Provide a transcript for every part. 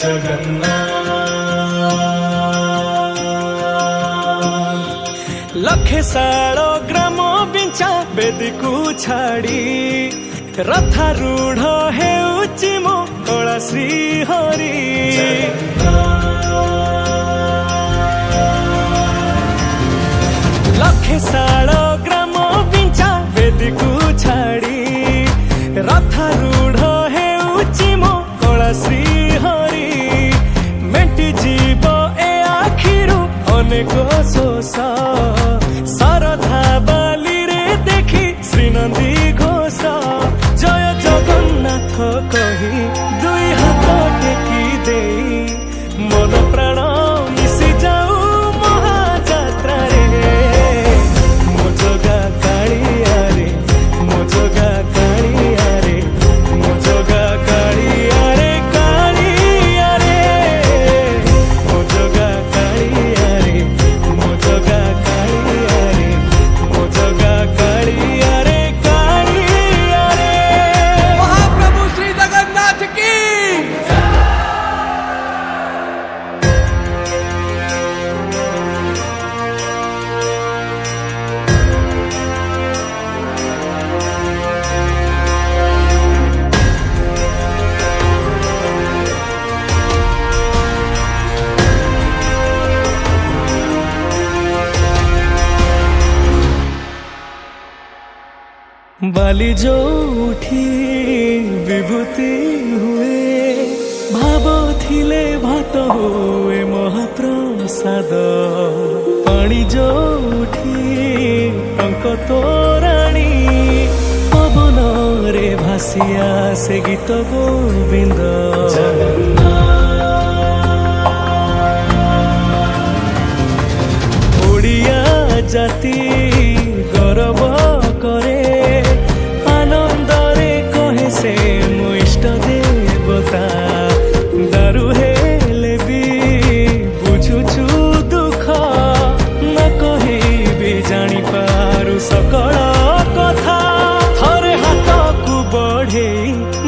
जगन्नाथ लखे साल ग्राम बिंचा बेदी को छाड़ी रथारूढ़ हेउची मो कला श्री हरि लखे साल ग्राम बिंचा बेदी को छाड़ी रथारूढ़ हेउची मो कला श्री हरि मेटी जीव ए आखिरु अनेक शोष सरधा बाली रे देखी श्रीनंदी घोष जय जगन्नाथ कही दुई हाथ टेकी दे मन प्राण मिशि जाऊ महाजात्रा रे मो जगा कालिया रे मो जगा कालिया रे मो जगा कालिया रे कालिया रे मो जगा कालिया रे मो जगा कालिया रे मो जगा कालिया रे कालिया रे महाप्रभु श्री जगन्नाथ की बाली जो उठी विभूति हुए भाव थिले भात हुए महाप्रसाद पानी जो उठी टंक तोराणी पवन रे भासिया से गीत गोविंद ओडिया जाति गौरव करे आनंदरे कहे से मो इष्ट देवता दारु हेले भी बुझुछु दुख न कही भी जानी पारु सकल कथा थरे हाथ को बढ़े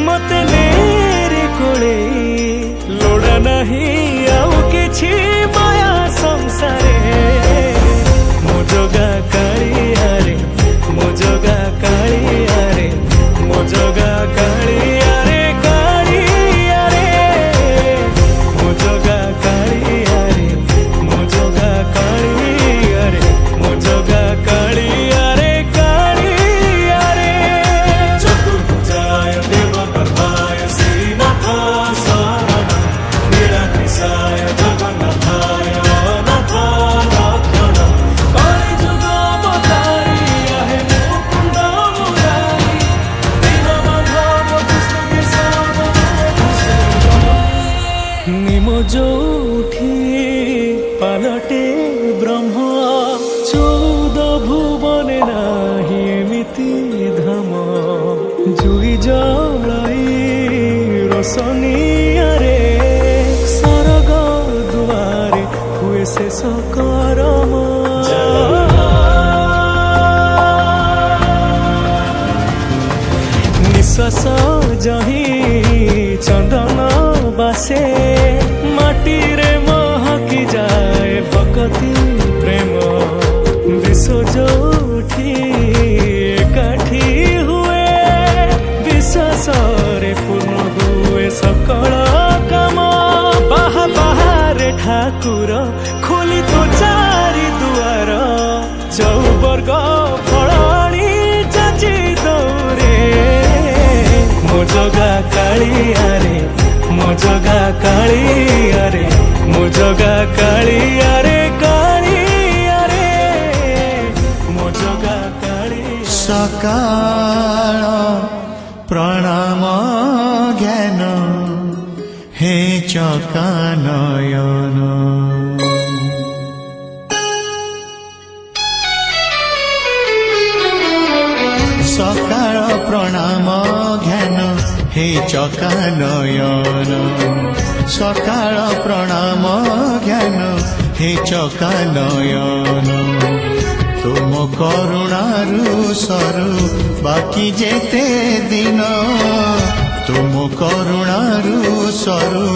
मते नेरे कोले लोड़ा नहीं आउ किछि माया संसारे मो जगा कालिया रे मो जगा कालिया रे मो जगा कालिया रे कालिया रे मो जगा कालिया रे मो जगा कालिया रे मो जगा कालिया रे कालिया रे चतुर्भुजाय देवगर्भाय श्रीनाथाय शरणं निराकिसाय जगन्नाथाय अनाथ रक्षणं कलिजुग अवतारी आहे मुकुंद मुरारी दीनबन्धव कृष्ण केशव निमो जोठी पालटे ब्रह्म 14 भुवने नाही एमिति धाम जुई जलाई रोशनिया रे सरग दुआरे हुए से सकरम निश्वास जही चंदन बासे माटी रे महकी जाए भक्ति प्रेम विश्व जोठी एकाठी हुए विश्वास रे पूर्ण हुए सकल काम बाहा बाहारे ठाकुर खोली तो चारि दुआर चौवर्ग फलाणी चाची दौरे मो जगा कालिया रे मो जगा कालिया रे मो जगा कालिया रे कालिया रे मो जगा कालिया सकाळ प्रणाम ज्ञान हे चकानयन सकाळ प्रणाम ज्ञान हे चकानयन सकाळ प्रणाम ज्ञान हे चकानयन तुम करुणारु सरु बाकी जेते दिन तुम करुणारू सरू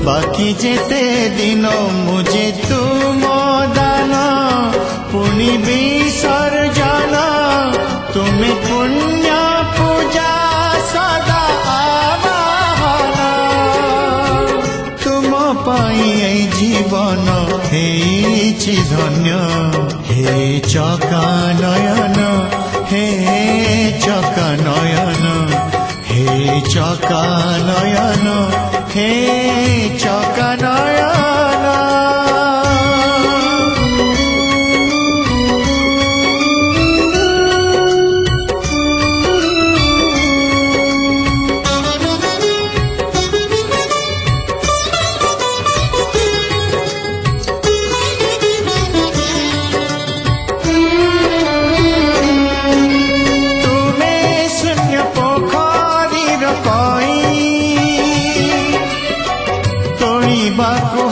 बाकी जेते दिन मुझे तुम दान पुनि विसर्जन तुम्हें पुण्य पूजा सदा आवाहन तुम पाई जीवन हेछि धन्य हे चका नयन हे चका नयन हे चका नयन हे चका नयन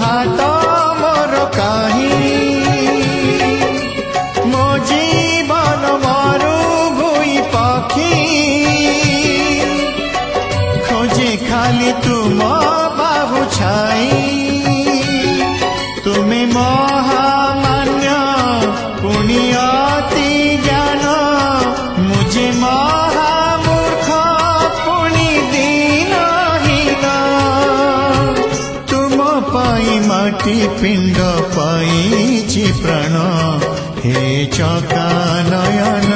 हाथ मोर कहीं मो जीवन मरु भूई पखी खोजे खाली तुम बाबू छाई तुम्हें महामान्य पुण्यति ज्ञान मुझे महामूर्ख पुण्य दीनहीन तुम पाई माटी पिंड पाई प्राण हे चका नयन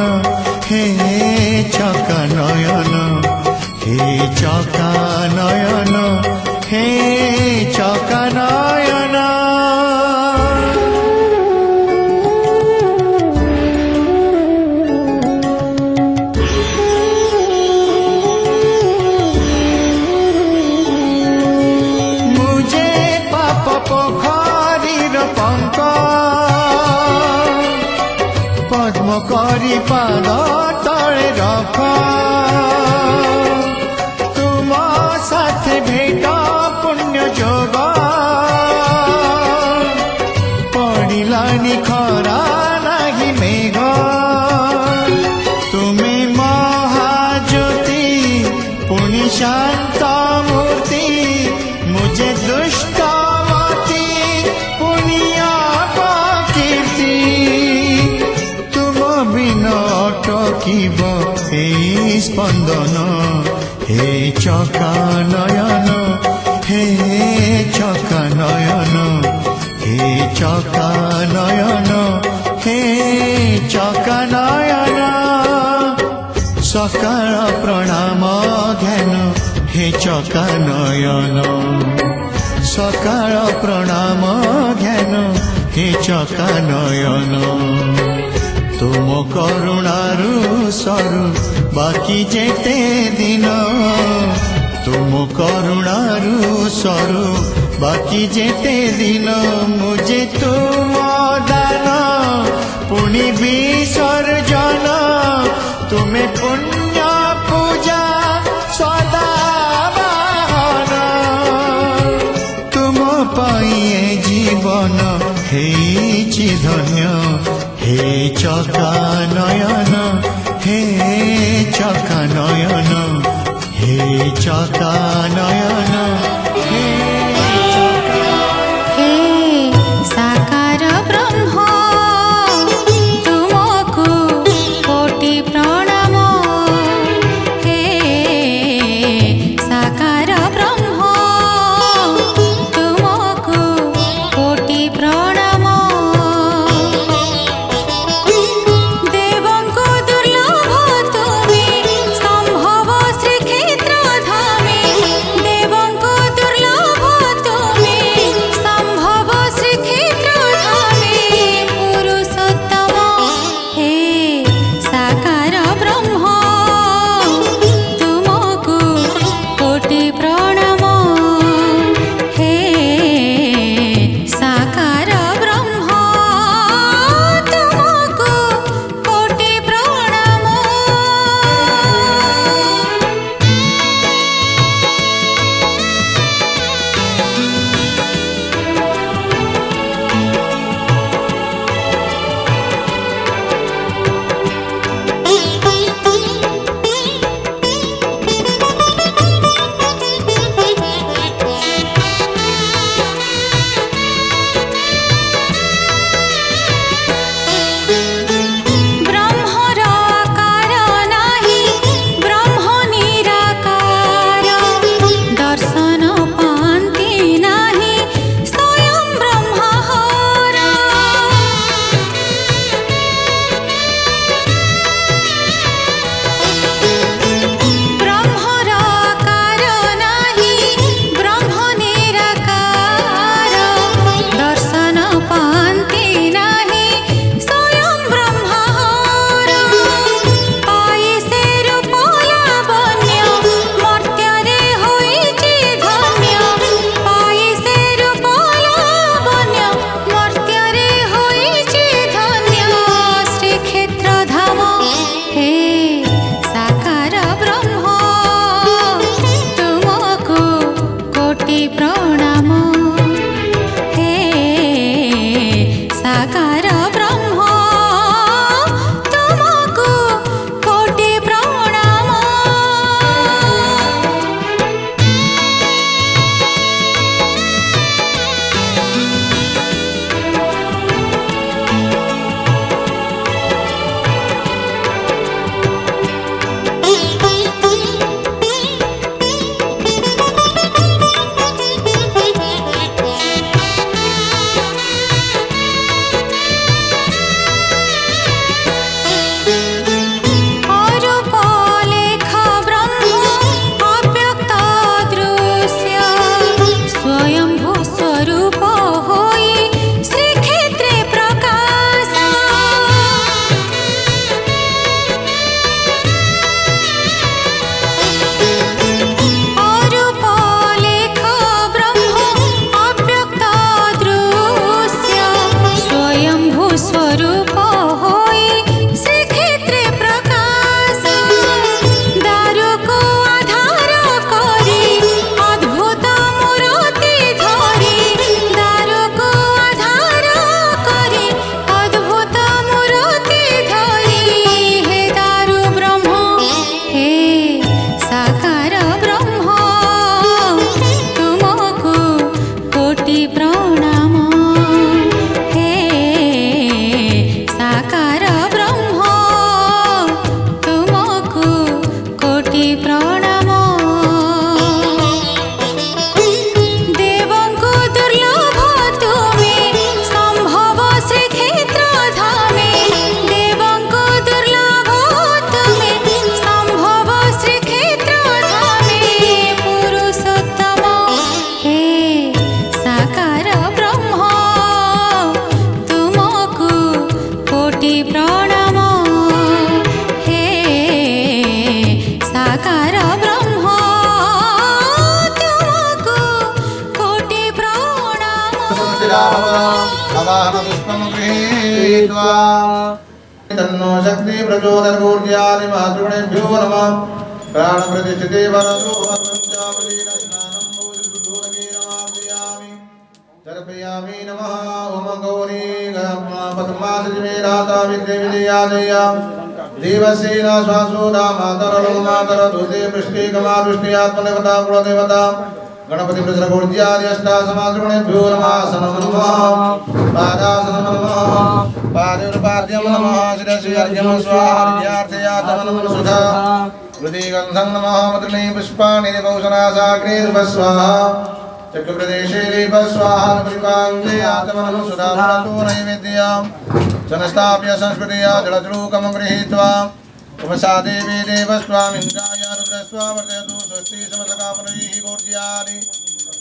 हे चका नयन हे चका नयन हे चका नयन पद्म करी पाद तले रख तुम साथे भेट पुण्य जोग पड़िलानी खरा नाही मेघ तुम्हें महाज्योति पुण्य शांत मूर्ति मुझे दुष्ट अटकिब हे स्पंदन हे चका नयन हे चका नयन हे चका नयन हे चका नयन सकाळ प्रणाम ध्यान हे चका नयन सकाळ प्रणाम ध्यान हे चका नयन तुम करुणारू सरू बाकी जेते दिन तुम करुणारू सरू बाकी जेते दिन मुझे तुम दान पुनि विसर्जन तुम्हें पुण्य पूजा सदा वाहन तुम पाई जीवन हेछि धन्य हे चका नयन हे चका नयन हे चका नयन हे साकार ब्रह्म तुमको कोटि प्रणाम हे साकार ब्रह्म तुमको कोटि प्रणाम देवंको दुर्लभ तुम्हें संभव श्रीक्षेत्र धामे देवंको कोटि प्रणाम हे साकार ब्रह्म तुमको कोटि प्रणाम देवंको दुर्लभ तुमे संभव श्रीक्षेत्र धामे देवंको दुर्लभ तुमे संभव श्रीक्षेत्र धामे पुरुषोत्तम हे साकार ब्रह्म तुमको कोटि प्रणाम हे साकार ब्रह्म तुमको कोटि प्रणाम पुष्पं गृहीत्वा तन्नो शक्ति प्रचोदनगूर्जानि मातृगुणेभ्यो नमः प्राणप्रतिष्ठिते वरदो वरदश्चामलीनस्नानं भूषितदूरगीरमार्जयामि तर्पयामि नमः ओम गौरी पद्मासजिमे राता विद्येविजयादया देवसेना स्वासोदा मातरलो मातर दूते पृष्ठे कमादृष्टियात्मदेवता कुलदेवता गणपति प्रसरगोर्ज्यादि अष्टासमातृगुणेभ्यो नमः सनमो नमः पादासनमो नमः पादयोर्पाद्यं नमः शिरसि अर्घ्यं स्वाहा हृदयार्थयातमनं सुधा हृदिगन्धं नमः मधुनी पुष्पाणि रिपौषणासाग्रे स्वाहा चक्रप्रदेशे स्वाहा परिपाङ्गे आत्मनं सुधा भरतो नैवेद्यं जनस्ताप्य संस्कृतिया जलद्रूकं गृहीत्वा उपसा देवी देवस्वामिन्द्राय रुद्रस्वा वर्धयतु स्वस्ति समसकापनैः गोर्ज्यानि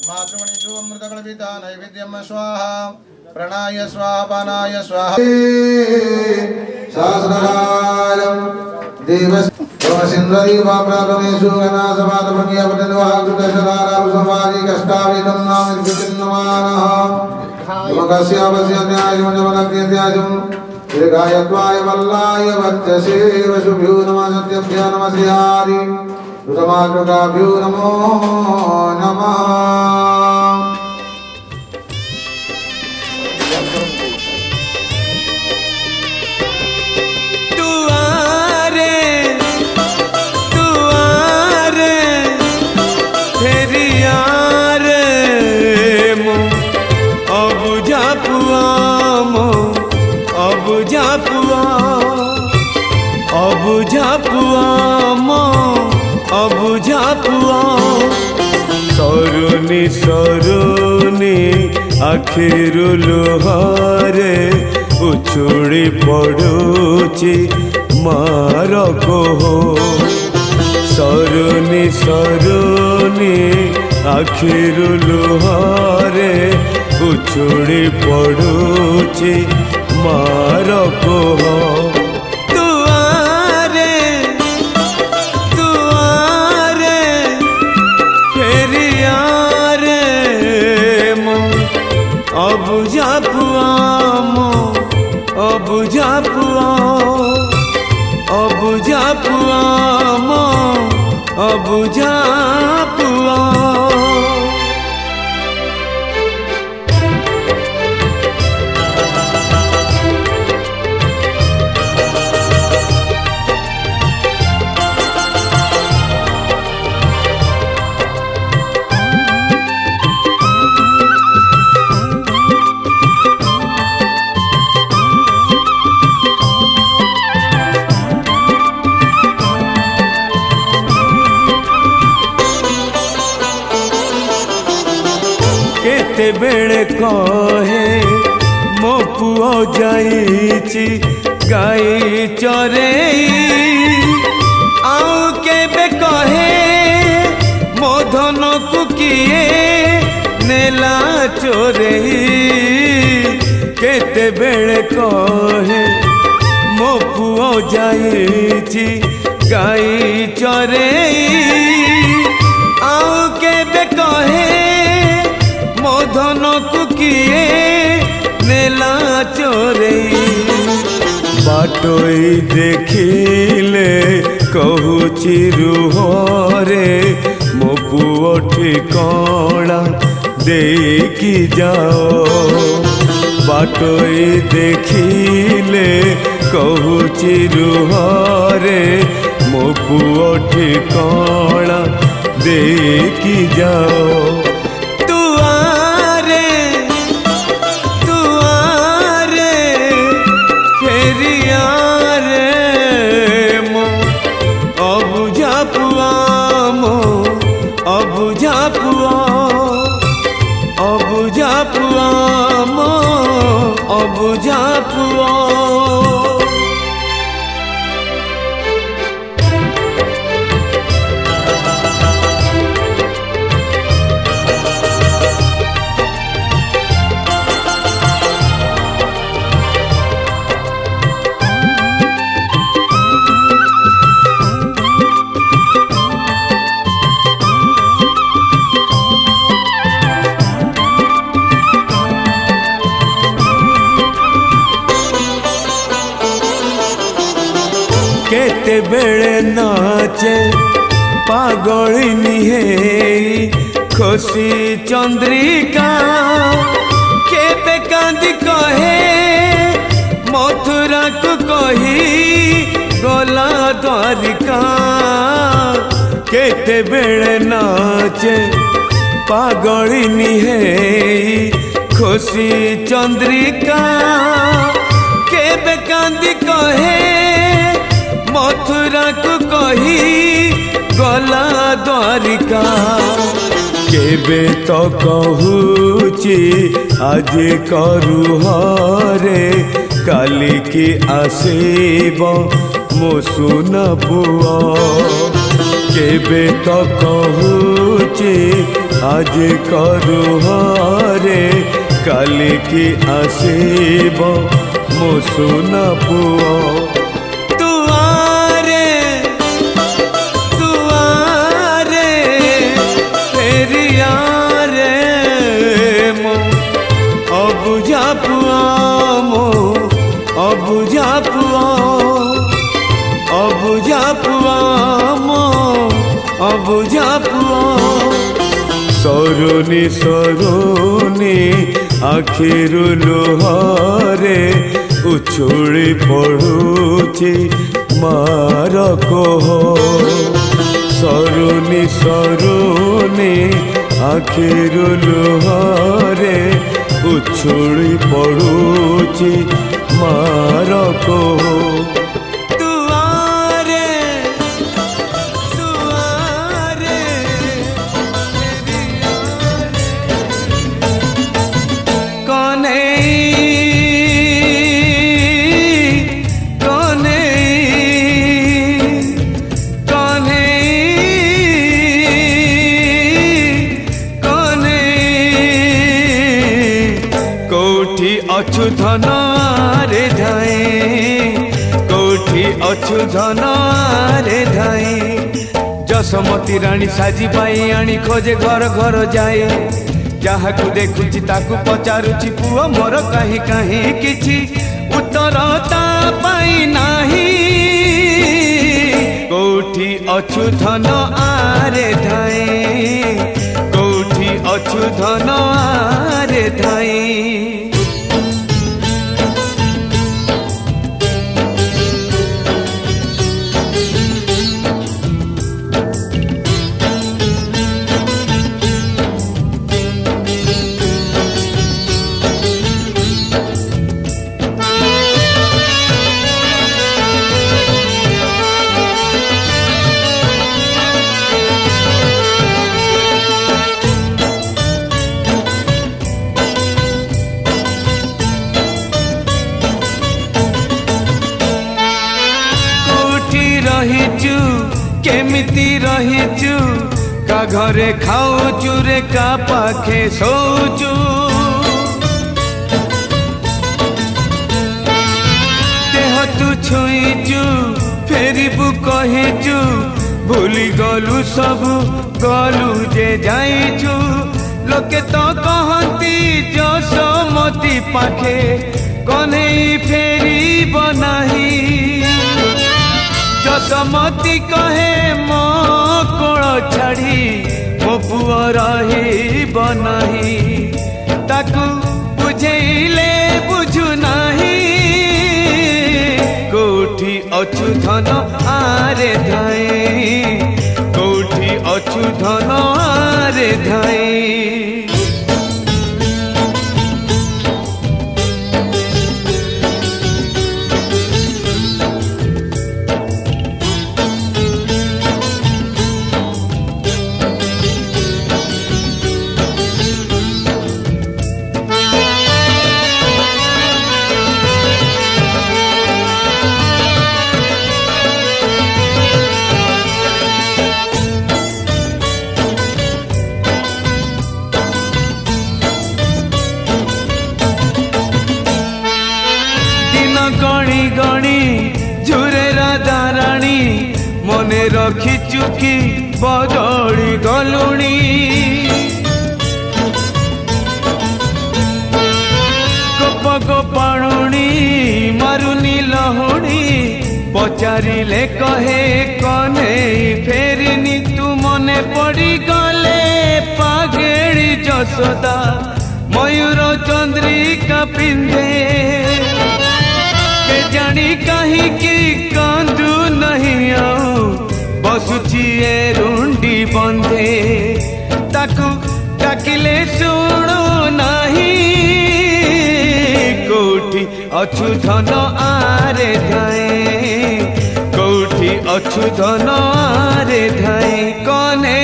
मातृमणिभ्यो अमृतकल्पिता नैवेद्यं स्वाहा प्रणाय स्वाहा पानाय स्वाहा शासनकालं देवस् सिन्धरी वाप्रापमेषु गणासमातमन्यपतनुवाकृतशरारुसमाजी कष्टाविदं नामिर्विचिन्नमानः नमकस्यापस्यन्यायमजमनग्न्यत्याजम् दीर्घायत्वाय वल्लाय वर्चसे वशुभ्यो नमः सत्यभ्यो नमः श्रीहारि ऋतमातृकाभ्यो नमो नमः दुआरे दुआरे फेरिया रे मो अबुझा पुआ मो अबुझा पुआ अबुझा पुआ मो अबुझा पुआ सरुनी सरुनी आखिरु लुहारे उछुड़ी पड़ुची मार कोह सरुनी सरुनी आखिरु लुहारे उछुड़ी पड़ुची मार कोह दुआरे दुआरे फेरिया रे मो अबुझा पुआ मो अबुझा पुआ अबुझा पुआ मो अबुझा पुआ बेले कहे मो पुओ जाइछि गाई चरेई आउ केबे कहे मो धन को किए नेला चोरेई केते बेले कहे मो पुओ जाइछि गाई चरेई आउ केबे कहे धन को किए नेला चोरेई बाटोई देखिले कहूची रुहरे मो पुओ ठिकाना देकी जाओ बाटोई देखिले कहूची रुहरे मो पुओ ठिकाना देकी जाओ दुआरे पुआ मो अबुझा पुआ केते बेले नाचे पागलिनी हे खुशी चंद्रिका केते कांदी कहे मथुरा को कही गला द्वारिका केते बेले नाचे पागलिनी हे खुशी चंद्रिका केते कांदी कहे मथुरा को कही गला द्वारिका केबे तो कहूची आज करू हरे काली की आसीब मो सुन पुआ केबे तो कहूची आज करू हरे काली की आसीब मो सुन पुआ अबुझा पुआ मो अबुझा पुआ अबुझा पुआ मो अबुझा पुआ सरुनी सरुनी आखिरु लुहरे उछुली पड़ुची मार कोह सरुनी सरुनी आखिरु लुहरे उछुली पड़ुची मार को दुआरे दुआरे कने कने कने कने कौठी अछु धन रे धाए कौठी अछु धन रे धाए जसमती रानी साजी पाई आनी खोजे घर घर जाए जहा को देखुची ताकू पचारुची पुआ मोर कहीं कहीं किछि उत्तर ता पाई नाही कौठी अछु धन आरे धाए कौठी अछु धन आरे धाए रहीचु केमिति रहीचु का घरे खाऊचु रे का पाखे सोचु देह तू छुईचु फेरिबु कहिचु भूली गलु सबु गलु जे जाइचु लोके तो कहती जसमती पाखे कन्हई फेरी बनाही जसमती कहे मो कोल छाड़ी मो पुआ रही बनाही ताकू बुझेले बुझु नाही कोठी अछु धन आरे धाए कोठी अछु धन आरे धाए गणी गणी झुरे राधा रानी मने रखी चुकी बदली गलुणी गोप गोपाणुणी मारुनी लहुणी पचारिले कहे कने फेरिनी तू मने पड़ी गले पागेड़ी जसोदा मयूर चंद्रिका पिंधे के जानी कहीं की कांदू नहीं आऊं बसुची ए रुंडी बंधे ताकू डाकिले सुनो नहीं कोठी अछु धन आरे धाए कोठी अछु धन आरे धाए कने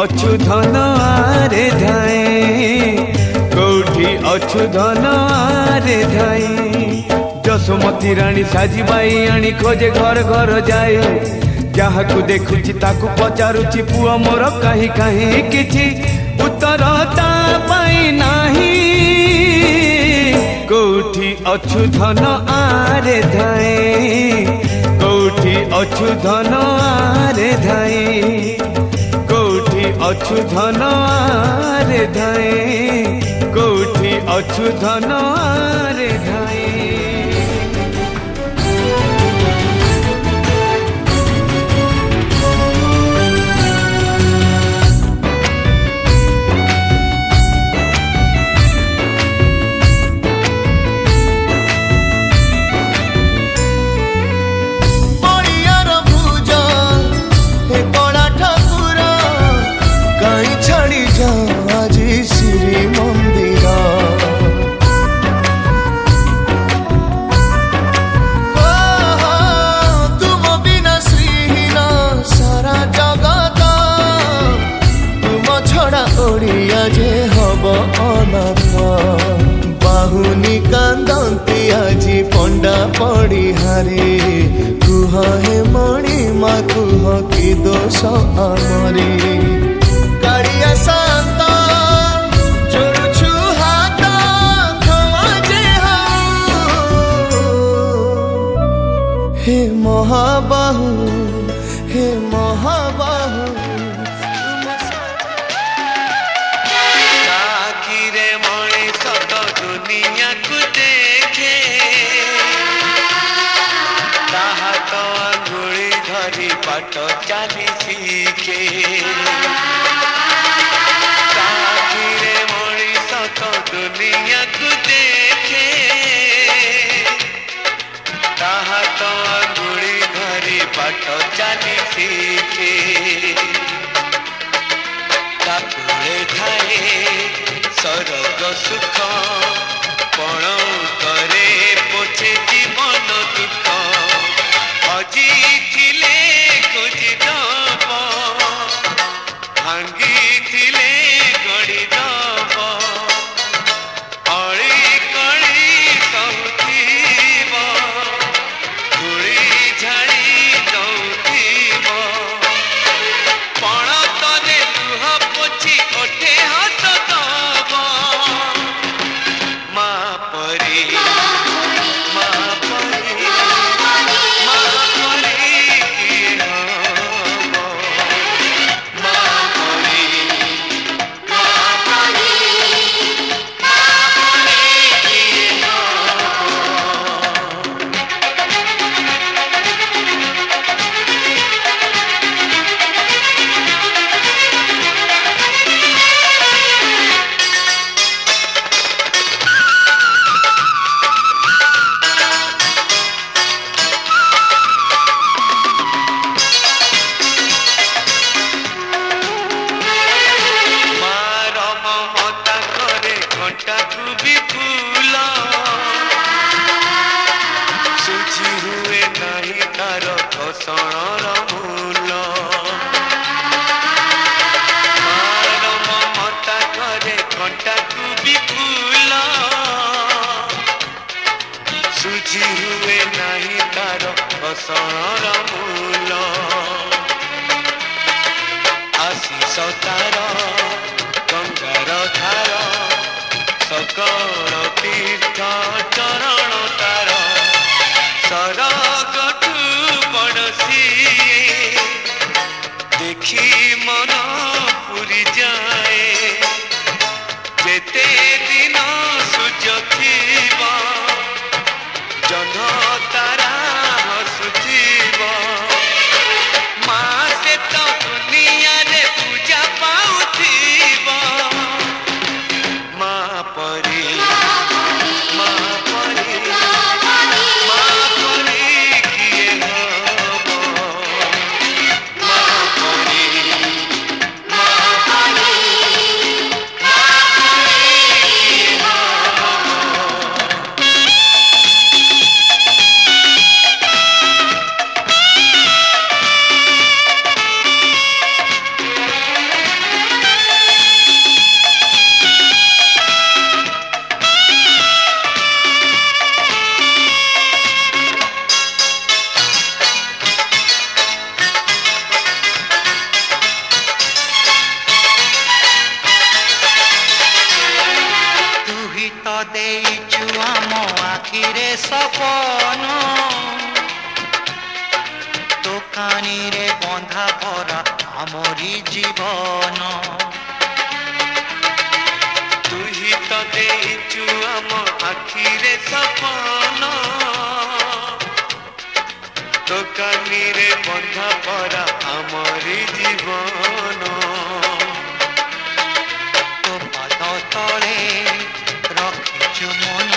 अछु धन आरे धाए कौठी अछु धन आरे धाए जसमती रानी साजी बाई आनी खोजे घर घर जाए जहा को देखुची ताकू पचारुची पुआ मोर कहीं कहीं किछि उत्तर ता पाई नाही कौठी अछु धन आरे धाए कौठी अछु धन आरे धाए अछु धन आरे धाए कोठी अछु धन आरे धाए बाहुनी कांदंती आजी पंडा पड़ी हारे कुह हे मणि मा कुह कि दोष आमरे काड़िया शांत जोड़ुछु हाथ क्षमा जे हे महाबाहु हे महाबाहु दुनिया को देखे ताहा तो अंगुली धरी पाट चाली सीखे ताकिरे मणिष तो दुनिया को देखे ताहा तो अंगुली धरी पाट चाली सीखे ताकुले थाए सरग सुख पण करे पोछे जीवन दुख अजी थिले खोजी दब भांगी थिले गड़ी दब अड़ी कड़ी कहूब धूली झाड़ी दौब पण तले लुह पोछी ओठे हाथ दब ବୁଝି ହୁଏ ନାହିଁ ତାର ଫସଣର ମୂଲ ଆଶିଷ ତାର ଗଙ୍ଗାର ଧାର ସକଳ ତୀର୍ଥ ଚରଣ ତାର ସରଗଠୁ ବଡ଼ ସିଏ ଦେଖି ମନ ପୁରି ଯାଏ ଯେତେ ଦିନ ସୂର୍ଯ୍ୟ ଥିବ ଜହ୍ନ ତାରା ହସୁଥିବ ମା ସେ ତ ଦୁନିଆରେ ପୂଜା ପାଉଥିବ ମା ପରି ମା ପରି ମା ପରି କିଏ ହବ ମା ପରି ମା ପରି ମା ପରି କିଏ ହବ ଦେଇଛୁ ଆମ ଆଖିରେ ସପନ ଦୋକାନୀରେ ବନ୍ଧା ପରା ଆମରି ଜୀବନ ତୁହି ତ ଦେଇଛୁ ଆମ ଆଖିରେ ସପନ ଦୋକାନୀରେ ବନ୍ଧା ପରା ଆମରି ଜୀବନ ତୋ ପାଦ ତଳେ ରଖିଛୁ ମନ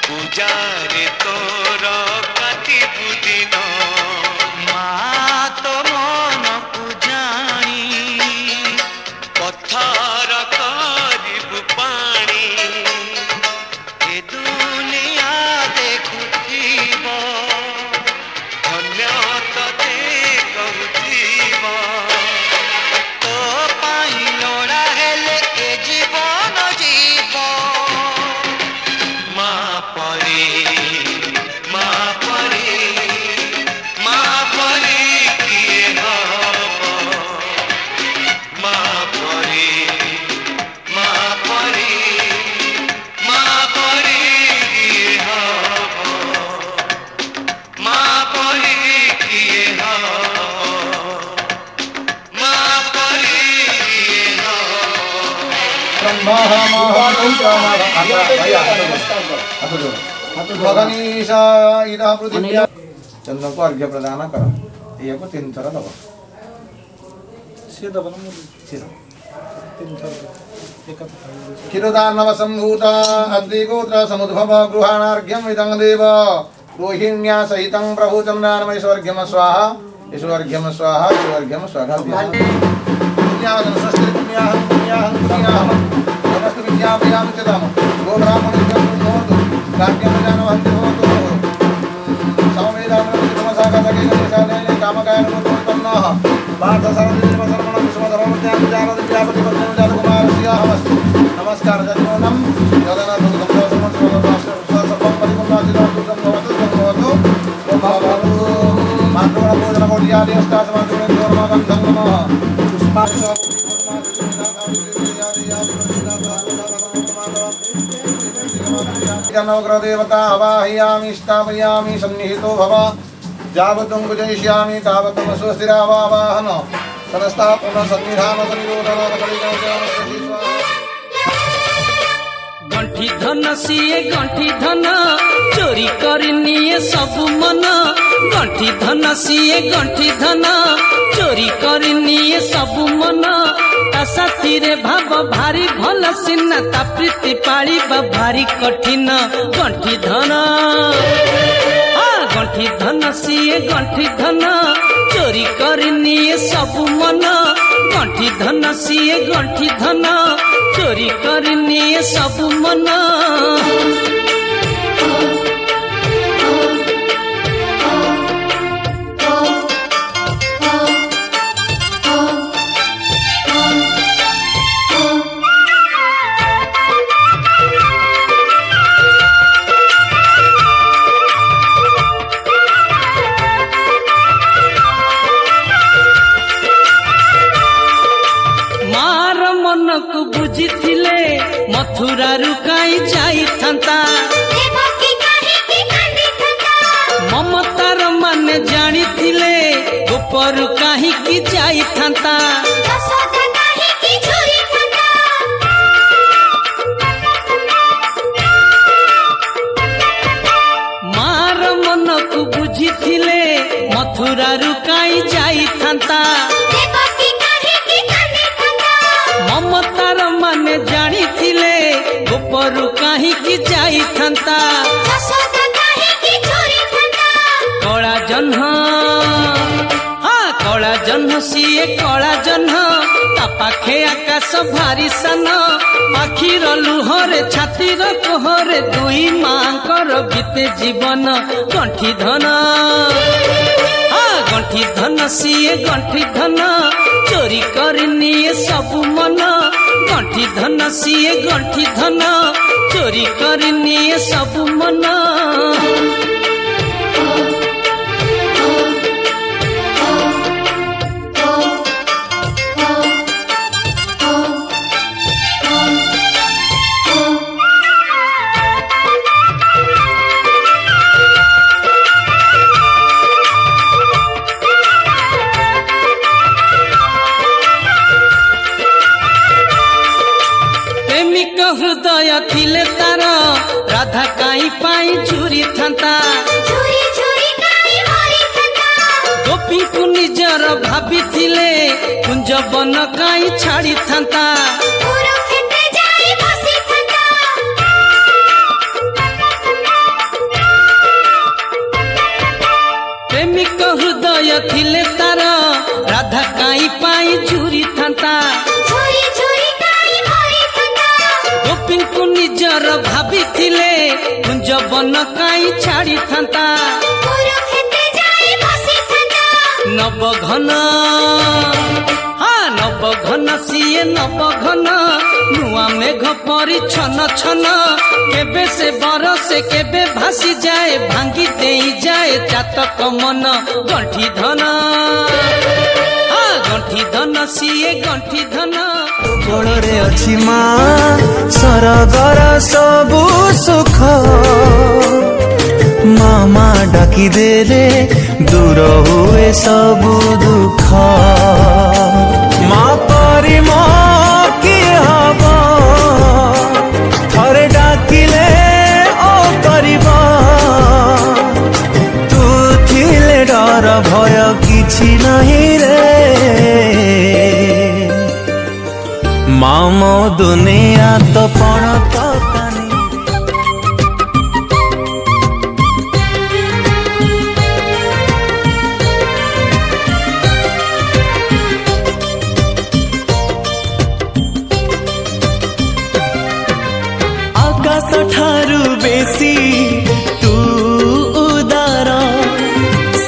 ପୂଜାରେ ତୋର କାଟିବୁ ଦିନ ମା ତୋ ମନକୁ ଜାଣି ପଥର କରିବୁ ପାଣି ଏ ଦୁନିଆ ଦେଖୁଥିବ ଧନ୍ୟ ତତେ କହୁଥିବ ତୋ ପାଇଁ ଲୋଡ଼ା ହେଲେ ଏ ଜୀବନ ଯିବ ମା ପରି ମା ପରି ମା ପରି କିଏ ହବ ମା ପରି ମା ପରି ମା ପରି କିଏ ହବ ମା ପରି କିଏ ହବ ମା ପରି କିଏ ହବ गगनीशा इदः पृथिव्या चंद्र को अर्घ्य प्रदान कर ये को 3 थर दब क्षीरोदानव संभूत अद्रिगोत्र समुद्भव गृहाणार्घ्यम इदं देव रोहिण्या सहितं प्रभु चंद्रानम ईश्वर्घ्यम स्वाहा ईश्वर्घ्यम स्वाहा ईश्वर्घ्यम स्वाहा पुण्याहं स्वस्ति पुण्याहं पुण्याहं पुण्याहं नमस्ते विद्याभ्यां चिदम गो ब्राह्मणेभ्यः सुनोतु राज्ञमजानवन्ति भवतु समवेदानमसागतके गणेशालये कामकायनमुत्पन्नः पार्थसारथिदेवसर्वणं विश्वधर्मणत्यागजातदिव्यापतिपद्मजातकुमारस्याहमस्तु नमस्कार जन्मोनं जगन्नाथसर्वं परिपूर्णाचिरातुतं भवतु भवतु मातृगणपूजनकोट्यादि अष्टादशमातृगणोर्मगन्धं नमः नवग्रह देवता आवाहयामि स्थापयामि सन्निहितो भव यावतं पूजयिष्यामि तावतं स्वस्तिरावाहन सनस्थापन सन्निधान सनिरोधन गंठी धन सिए गंठी धन चोरी करी निये सब मन गंठी धन सिए गंठी धन चोरी करी निये सब मन ता साथी रे भाव भारी भल सिना ता प्रीति पालिबा भारी कठिन गंठी धन गंठी धन सिए गंठी धन चोरी करी निये सब मन गंठी धन सिए गंठी धन चोरी करी निये सब मन କାହିଁ ଯାଇଥାନ୍ତା ଦେବକୀ କାହିଁକି କାନ୍ଦିଥାନ୍ତା ମମତାର ମାନେ ଜାଣିଥିଲେ ଗୋପରୁ କାହିଁକି ଯାଇଥାନ୍ତା ଯଶୋଦା କାହିଁକି ଝୁରିଥାନ୍ତା ମାର ମନକୁ ବୁଝିଥିଲେ ମଥୁରାରୁ କାହିଁ ଯାଇଥାନ୍ତା ଦେବକୀ କାହିଁକି କାନ୍ଦିଥାନ୍ତା ମମତାର ମାନେ ଜାଣିଥିଲେ ଗୋପରୁ କାହିଁକି ଯାଇଥାନ୍ତା ଯଶୋଦା କାହିଁକି ଝୁରିଥାନ୍ତା କଳା ଜହ୍ନ କଳା ଜହ୍ନ ସିଏ କଳା ଜହ୍ନ ତା ପାଖେ ଆକାଶ ଭାରି ସାନ ଆଖିର ଲୁହରେ ଛାତିର କୋହରେ ଦୁଇ ମାଙ୍କର ବିତେ ଜୀବନ ଗଣ୍ଠି ଧନ ଗଣ୍ଠି ଧନ ସିଏ ଗଣ୍ଠି ଧନ ଚୋରି କରି ନିଏ ସବୁ ମନ ଗଣ୍ଠି ଧନ ସିଏ ଗଣ୍ଠି ଧନ ଚୋରି କରି ନିଏ ସବୁ ମନ ପ୍ରେମିକ ହୃଦୟ ଥିଲେ ତାର ରାଧା କାହିଁ ପାଇଁ ଝୁରିଥାନ୍ତା ଝୁରି ଝୁରି କାହିଁ ମରିଥାନ୍ତା ଗୋପୀଙ୍କୁ ନିଜର ଭାବିଥିଲେ କୁଞ୍ଜ ବନ କାହିଁ ଛାଡ଼ିଥାନ୍ତା କୁରୁକ୍ଷେତ୍ରରେ ଯାଇ ବସିଥାନ୍ତା ପ୍ରେମିକ ହୃଦୟ ଥିଲେ ତାର ରାଧା କାହିଁ ପାଇଁ ଝୁରିଥାନ୍ତା ଝୁରି ଝୁରି କାହିଁ ମରିଥାନ୍ତା ଗୋପୀଙ୍କୁ ନିଜର ଭାବିଥିଲେ କୁଞ୍ଜ ବନ କାହିଁ ଛାଡ଼ିଥାନ୍ତା କୁରୁକ୍ଷେତ୍ରରେ ଯାଇ ବସିଥାନ୍ତା ନବଘନ ନବଘନ ସିଏ ନବଘନ ନୂଆ ମେଘ ପରି ଛନ ଛନ କେବେ ସେ ବରସେ କେବେ ଭାସି ଯାଏ ଭାଙ୍ଗି ଦେଇଯାଏ ଚାତକ ମନ ଗଣ୍ଠି ଧନ ଗଣ୍ଠି ଧନ ସିଏ ଗଣ୍ଠି ଧନ କୋଳରେ ଅଛି ମା ସରଗର ସବୁ ସୁଖ ମାମା ଡାକିଦେଲେ ଦୂର ହୁଏ ସବୁ ଦୁଃଖ ମା ପରି ମୋ କିଏ ହବ ଥରେ ଡାକିଲେ ଓ କରିବ ତୁ ଥିଲେ ଡର ଭୟ କିଛି ନାହିଁ ରେ ମାମୋ ଦୁନିଆ ତ ପଣ ତକାନି ଆକାଶ ଠାରୁ ବେଶୀ ତୁ ଉଦାର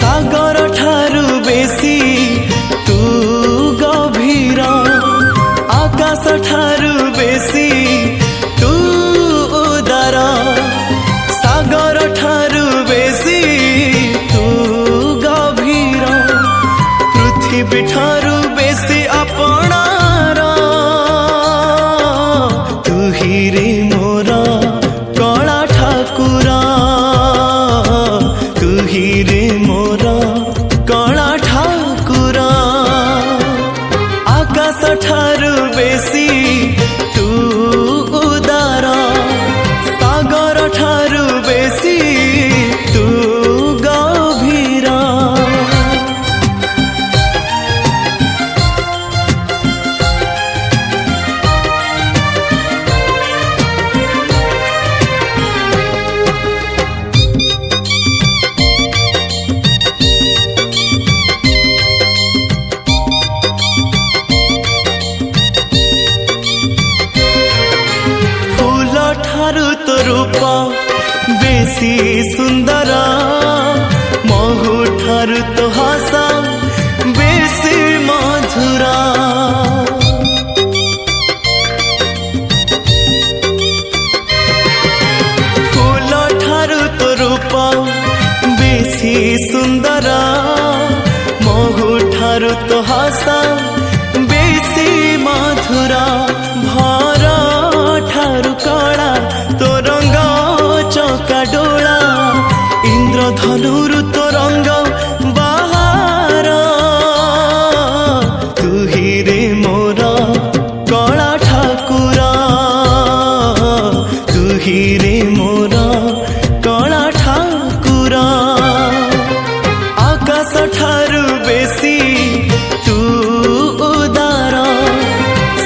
ସାଗର ଠାରୁ ବେଶୀ ତୁ ଗଭୀର ଆକାଶ ଠାରୁ ବେଶୀ ତୁ ଉଦାର ସାଗର ଠାରୁ ବେଶୀ ତୁ ଗଭୀର ପୃଥିବୀ ଠାରୁ ବେଶୀ ଆପଣାର ତୁ ହିରେ ମୋର କଳା ଠାକୁର ତୁ ହିରେ ମୋର କଳା ଠାକୁର ଆକାଶ ଠାରୁ ବେଶୀ ତୁ ଉଦାର ସାଗର ଠାରୁ ବେଶୀ ତୁ ଗଭୀର ଫୁଲ ଠାରୁ ତ ରୂପ ବେଶୀ ସୁନ୍ଦର ମହୁ ଠାରୁ ତ ହସ ବେଶୀ ମଧୁର ଫୁଲ ଠାରୁ ତ ରୂପ ବେଶୀ ସୁନ୍ଦର ମହୁ ଠାରୁ ତ ହସ ବେଶୀ ମଧୁର ଭର ଠାରୁ କଳା ତୋ रे मोर कला ठाकुर आकाश ठारू बेसी तू उदार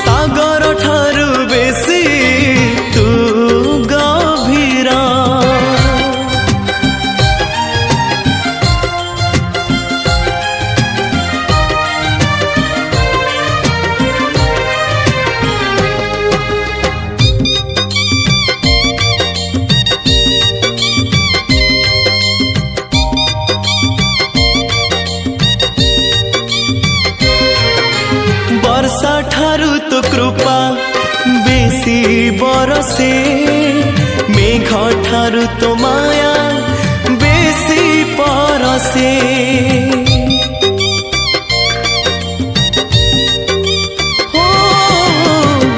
सागर ठारू बेसी तू गभीर वर्षा ठारू तो कृपा बेसी बरसे मेघ ठारू तो माया बेसी परसे हो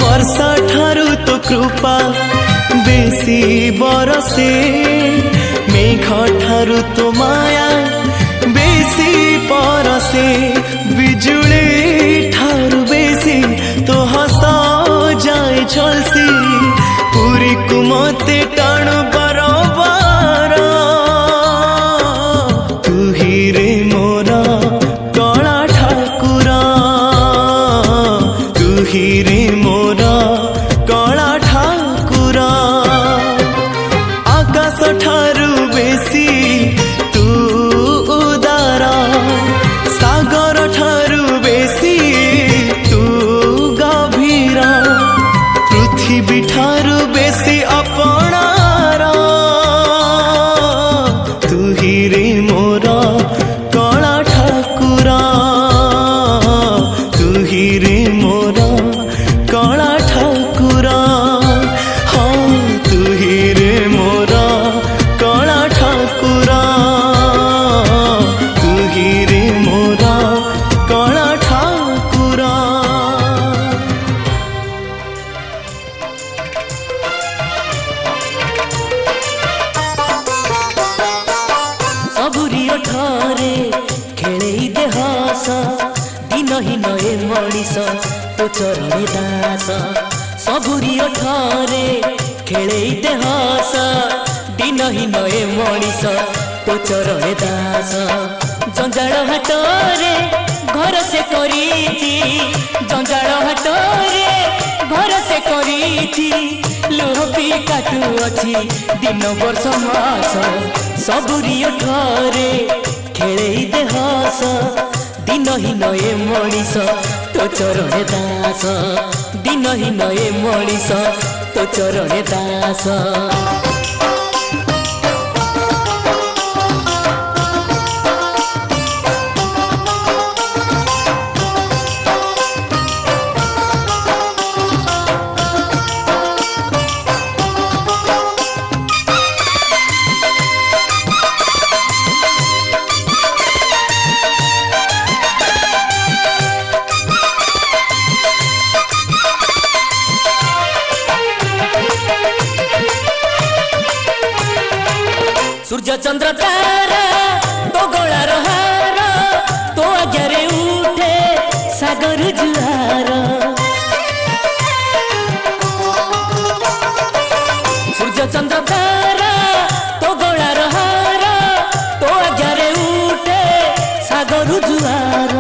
वर्षा ठारू तो कृपा बेसी बरसे मेघ ठारू तो माया बेसी परसे बिजुली ठारू बेसी तो हसा जाए झलसी पूरी कुमते टाण बरबार तू ही रे मोर कला ठाकुर तू ही रे मोर कला ठाकुर आकाश ठारू बेसी तू उदार सागर ठारू बेसी तू गभीर पृथ्वी ठारू बेसी अपनार तू ही रे मोर कला ठाकुर तू ही रे मोर कला ठाकुर हाँ तू ही रे मोर कला ठाकुर तू ही रे मोर कला ठाकुर सबुरी ठारे खेले दे हस दिन ही नए मनीष तो चरणे दास सबुरी ठारे खेले दे हस दिन ही नए मनीष तो चरणे दास जंजाल हाटरे घर से करीची जंजाल हाटरे घर से करीची लुह भी काटू अच्छी दिन वर्ष मास सबुरी ठारे खेले दे हस दिन ही नए मनीष तो चरणे दास दिन ही नए मनीष तो चरणे दास सूर्य चंद्र तारा तो गोलार हार तो आगे उठे सागर जुआर सूर्य चंद्र तारा तो गोलार हार तो आगे उठे सागर जुआर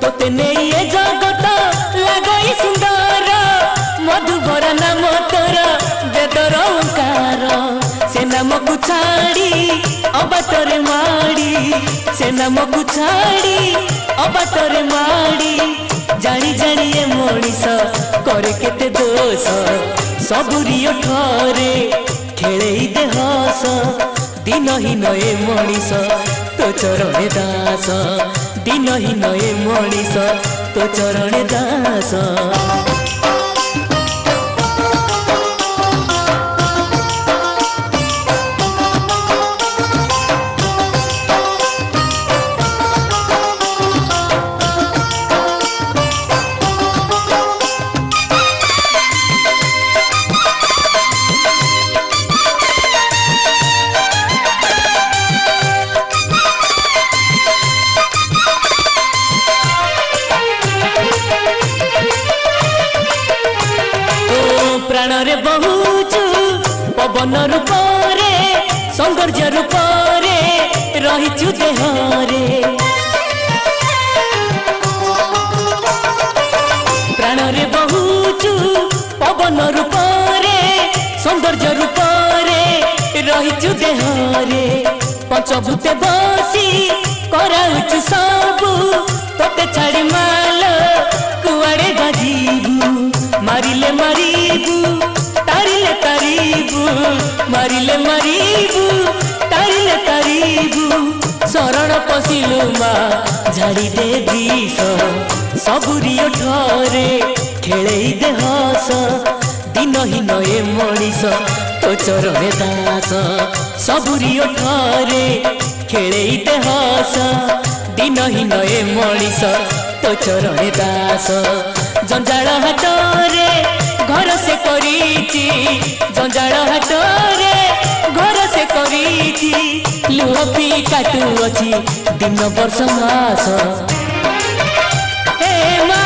तो तेने ये जगत लगई सुंदर मधुबर नाम तोर वेदर ओंकार से नाम को छाड़ी अबाटरे माड़ी से नाम को छाड़ी अबाटरे माड़ी जानी जानी ए मनीष करे केते दोष सबुरी ठारे खेले दे हस दिन ही नए मनीष तो चरणे दास दिन ही नए मनीष तो चरणे दास पवन रूपरे सौंदर्य रूपरे रहिछु देहरे प्राणरे बहुचु पवन रूपरे सौंदर्य रूपरे रहिछु देहरे पंचभूते बसी कराउछु सबु तोते छाड़ी माल कुआड़े बाजीबू मारिले मारिबू तारिले तारिबू मारिले मारिबू तारिले तारिबू शरण पशिलु मा झाड़ी दे विष सबुरी ओठरे खेळेई दे हस दिनहीन ए मଣିଷ तो चरणे दास सबुरी ओठरे खेळेई दे हस दिनहीन ए मଣିଷ तो चरणे दास जंजाल हाटरे घर से करिछि जंजाल हाटरे घर से करिछि लुह पी काटुअछि दिन वर्ष मास हे मा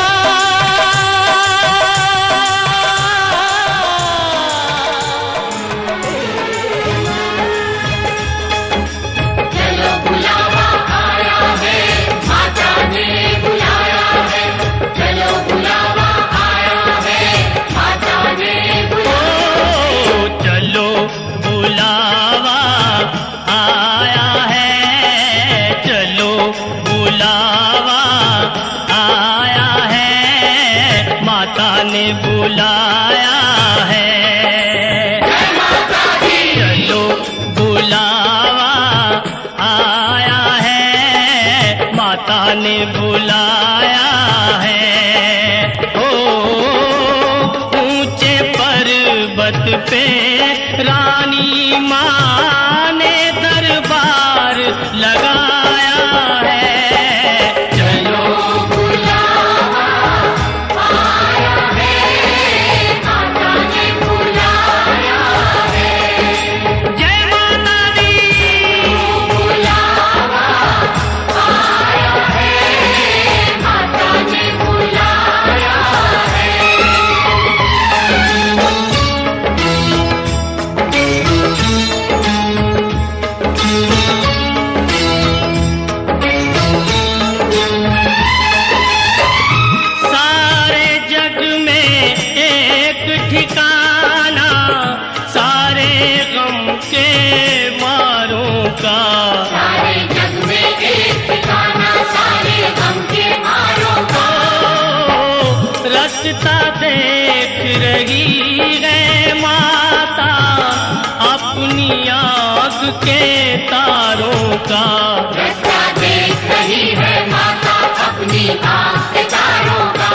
बुलाया है चलो बुलावा आया है माता ने बुलाया है ओ ऊंचे पर्वत पे रानी माँ ने दरबार लगाया है चलो रास्ता देख रही है माता अपनी आँख के तारों का रास्ता देख रही है माता अपनी आँख के तारों का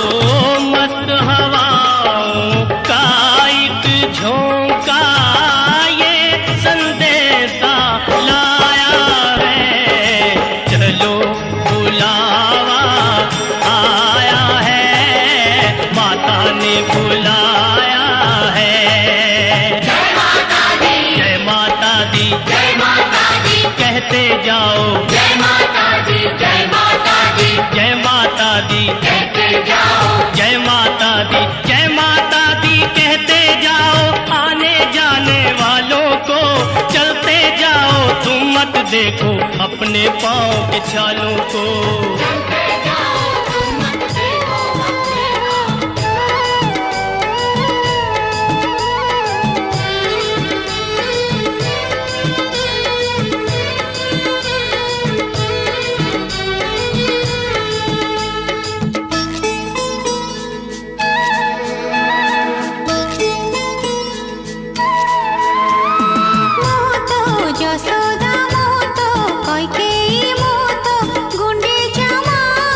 ओ मस्त हवाओं का एक झोंका ये संदेशा लाया है चलो बुलावा आया है माता ने बुलाया है जय माता दी जय माता दी जय माता दी कहते जाओ जय माता दी जय माता दी जय माता दी कहते जाओ जय माता दी जय माता दी कहते जाओ आने जाने वालों को चलते जाओ तुम मत देखो अपने पाँव के छालों को यशोदा मोतो कैकेयी मोतो गुंडीचा माँ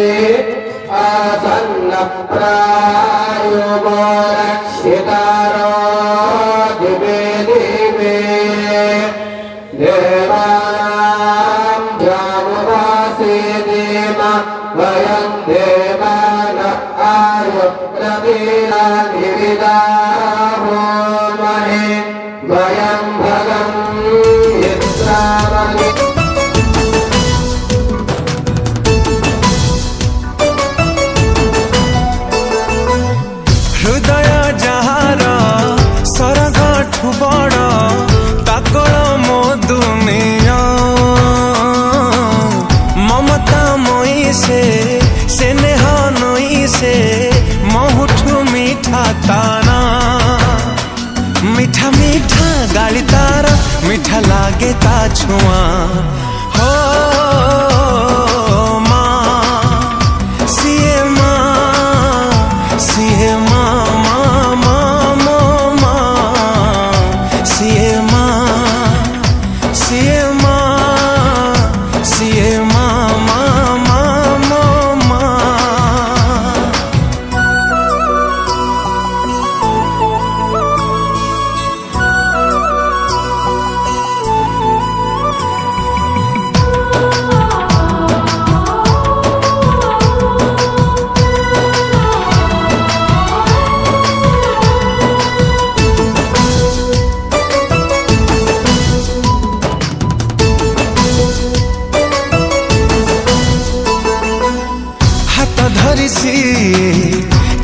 आसन्न प्रायो रक्षितारो दिवे दिवे देवानां जामुवासे देव वयं देवान आयु प्रवीराधिविदाहो महे वयं भगं यत्रावनि हृदय जहार सरगठु बड़ ताकल मो दुनिया ममता मई से स्नेह नई से महुठु मीठा ताना मीठा मीठा गाली तार मीठा लागे ता छुआ हो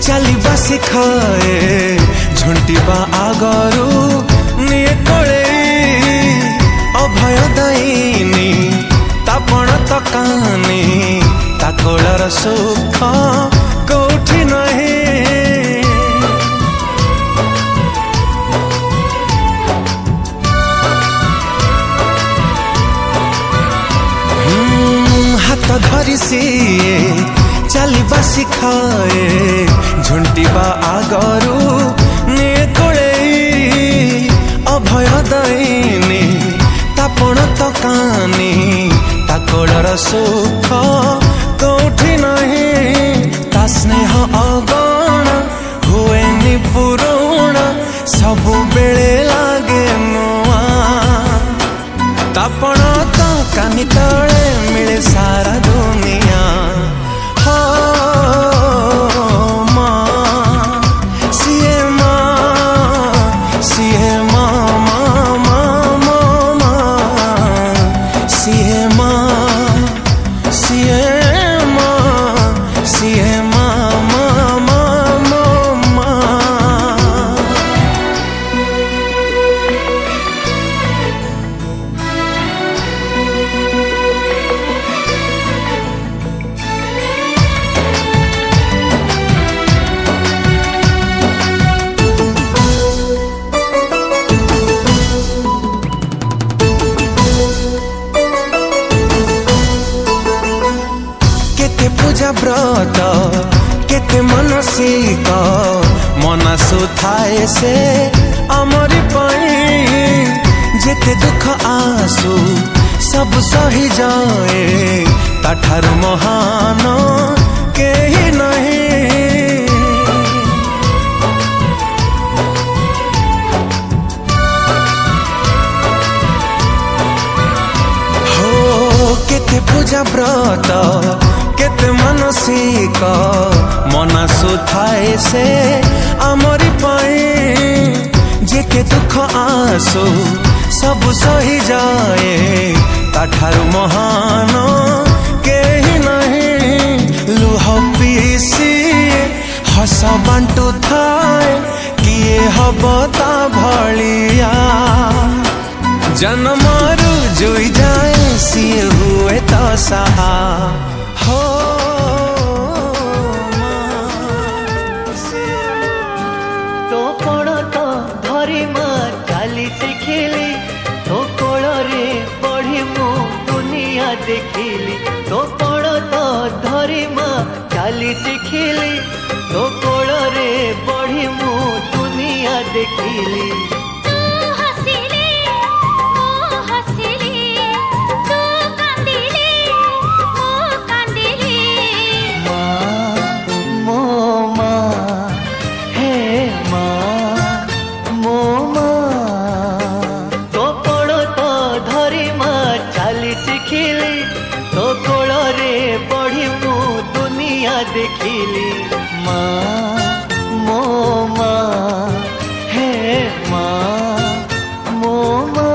चलिबा शिखाए झुंटिबा आगरू निये कोले अभय दायिनी तापण तकानी ताकोलर सुख कोठी नहीं हाथ धरी सिए चलिबा शिखाए झुंटिबा आगरू निये कोले अभय दायिनी तापण तकानी ताकोलर सुख कोठी नहीं ता स्नेह अगण हुएनि पुरुण सबु बेले लागे नुआ तापण तकानी तले मिले सारा दुनिया पूजा व्रत केते मनसिक मनसु थाए से अमरी पाई जेते दुख आसु सब सही जाए ताठारु महान केही नहीं हो केते पूजा व्रत केते मनसिक मनसु थाए से अमरी पाई जेके दुख आसु सब सही जाए ताठारु महान केही नहीं लुह पीसी हस बांटू थाए किए हब ता भलिया जन्मरु जुई जाए सिए हुए तो सहा हो तो कोण तो धरी माँ चाली शिखिली तो कोण रे बढ़ी मु दुनिया देखिली तो कोण तो धरी माँ चाली शिखिली तो कोण रे बढ़ी मु दुनिया देखिली ଶିଖିଲି ତୋ କୋଳରେ ବଢି ମୁଁ ଦୁନିଆ ଦେଖିଲି ମା ମୋ ମା ହେ ମା ମୋ ମା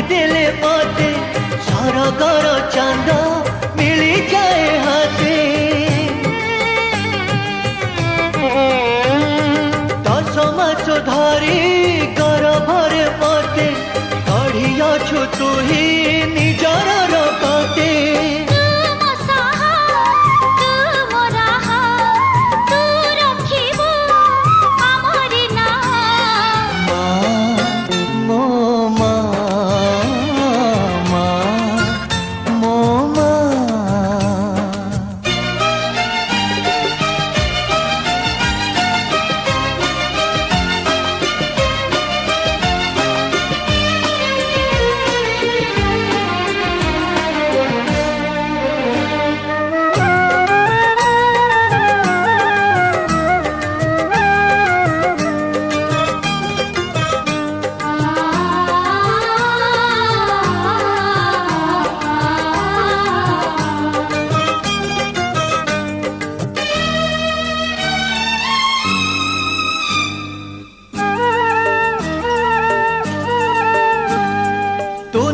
दिले मते सरगर चांद मिली जाए हाथे दस मास धरी गर्भरे मते कढ़ियाछु तू ही निजर रखते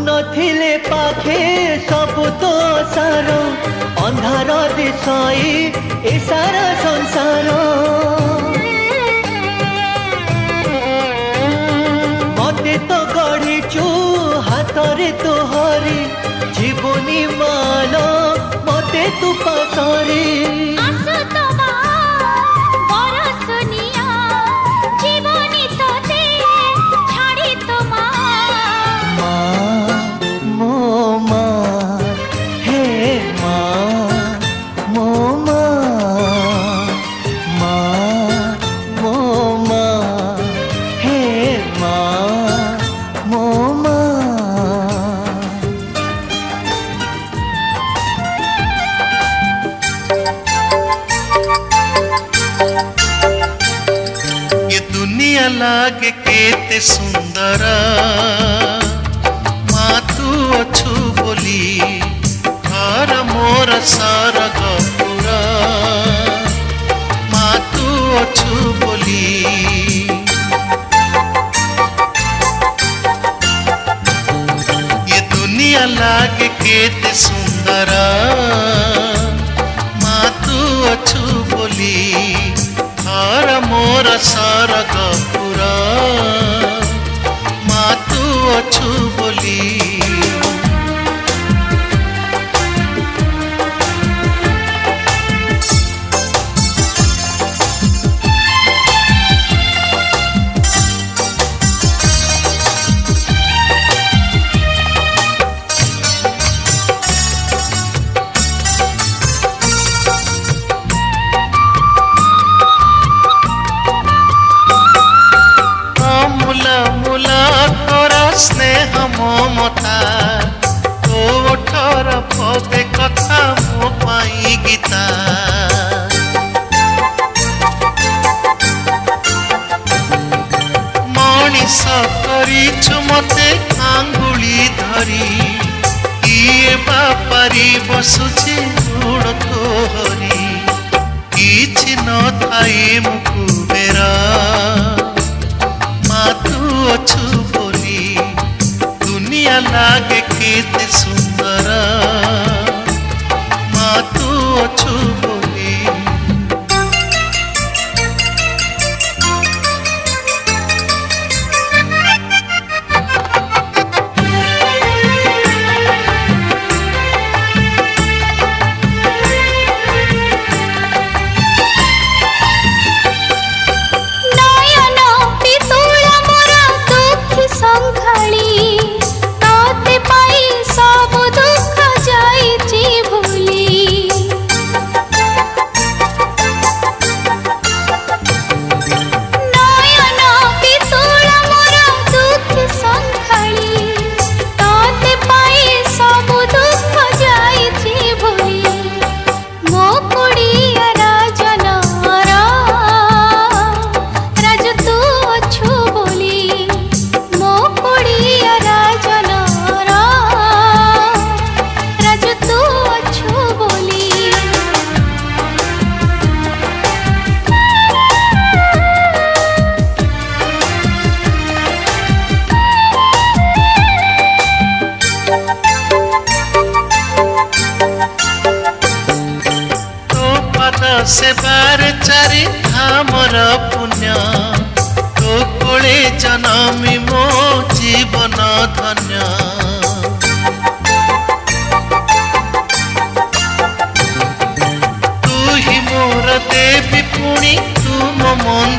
नथिले पाखे सब तो सार अंधार दिशाई ए सारा संसार मते तो गढ़ीचु हाथरे तो हरी जीवनी मान मते तू पासरी लागे केते सुंदर माँ तू अछु बोली घर मोर सरग पुरा माँ तू अछु बोली ये दुनिया लागे केते सुंदर माँ तू अछु बोली घर मोर सरग पुरा माँ तू अछु बोली स्नेह ममता तोठर पदे कथा मो पाई गीता मनीष करिछु मते आंगुली धरी किए बापारी बसुछि गुण तोहरी किछि न थाई मुकु बेरा माँ तू अछु दुनिया लागे केते सुंदर माँ तू अछु बोली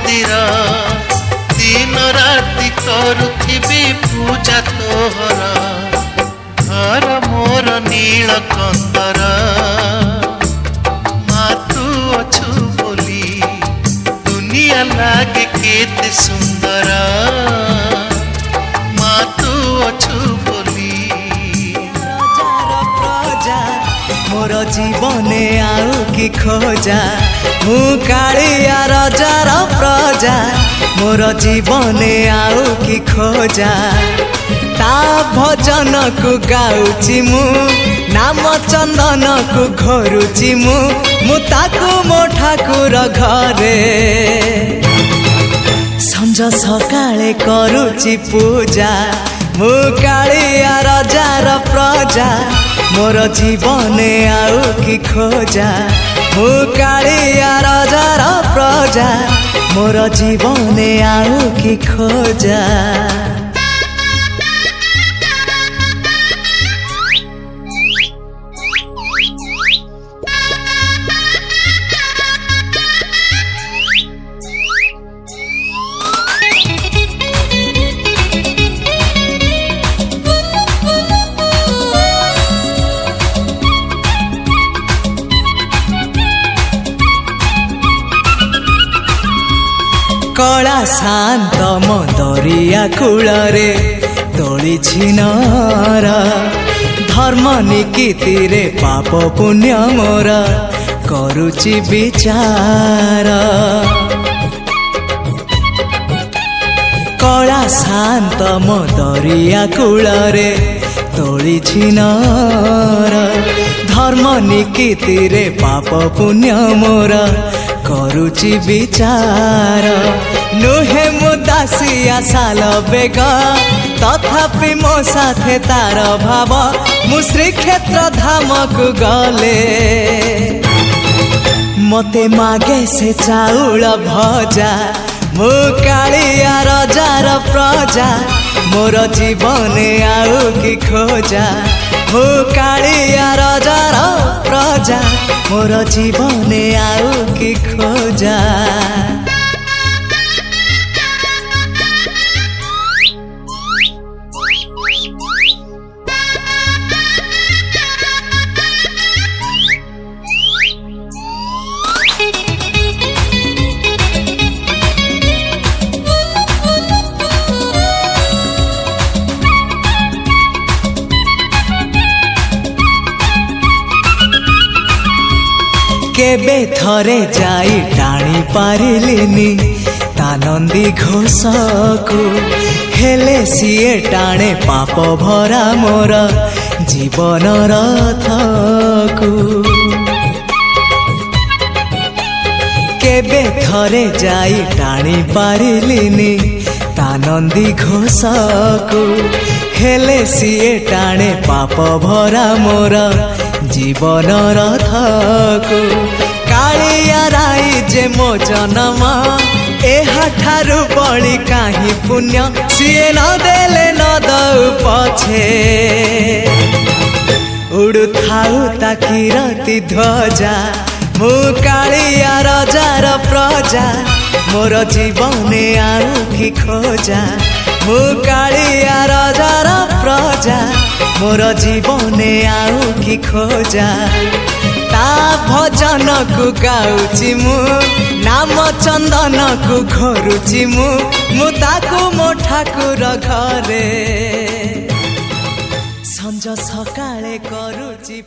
मंदिर दिन राति करुथिबी पूजा तोहर घर मोर नीलकंदर माँ तू अछु बोली दुनिया लागे केते सुंदर माँ तू अछु बोली प्रजा मोर जीवने आउ कि खोजा मु कालिया रजार प्रजा मोर जीवने आउ कि खोजा ता भजन को गाउची मु नाम चंदन को घरुची मु ताकू मो ठाकुर घरे संज सकाळे करुची पूजा मु कालिया रजार प्रजा मोर जीवने आउ कि खोजा मु कालिया रजार प्रजा मोर जीवने आउ कि खोजा कला शांत मदरिया कूलरे तोली छिनर धर्म निकीति रे पाप पुण्य मोर करुची विचार कला शांत मदरिया कूलरे तोली छिनर धर्म निकीति रे पाप पुण्य मोर करुची विचार नुहे मु दासिया साल बेग तथापि मो साथे तार भाव मु श्रीक्षेत्र धाम को गले मते मागे से चाउल भजा मु कालिया रजार प्रजा मोर जीवने आउ कि खोजा मु कालिया रजार प्रजा मोर जीवने आउ कि खोजा केबे थरे जाई टाणी पारिलिनी तानंदी घोषकु हेले सिए टाणे पाप भरा मोर जीवन रथकु केबे थरे जाई टाणी पारिलिनी तानंदी घोषकु हेले सिए टाणे पाप भरा मोर जीवन रथकु कालिया राई जे मो जन्म एहा ठारु बड़ी काहि पुण्य सिए न देले न दउ पछे उड़ु थाउ ता किरती ध्वजा मु कालिया रजार प्रजा मोर जीवने आउ कि खोजा मु कालिया रजार प्रजा मोर जीवने आउ कि खोजा ता भजन को गाउची मु नाम चंदन को घरुची मु ताकू मो ठाकुर घरे संज सकाळे करुची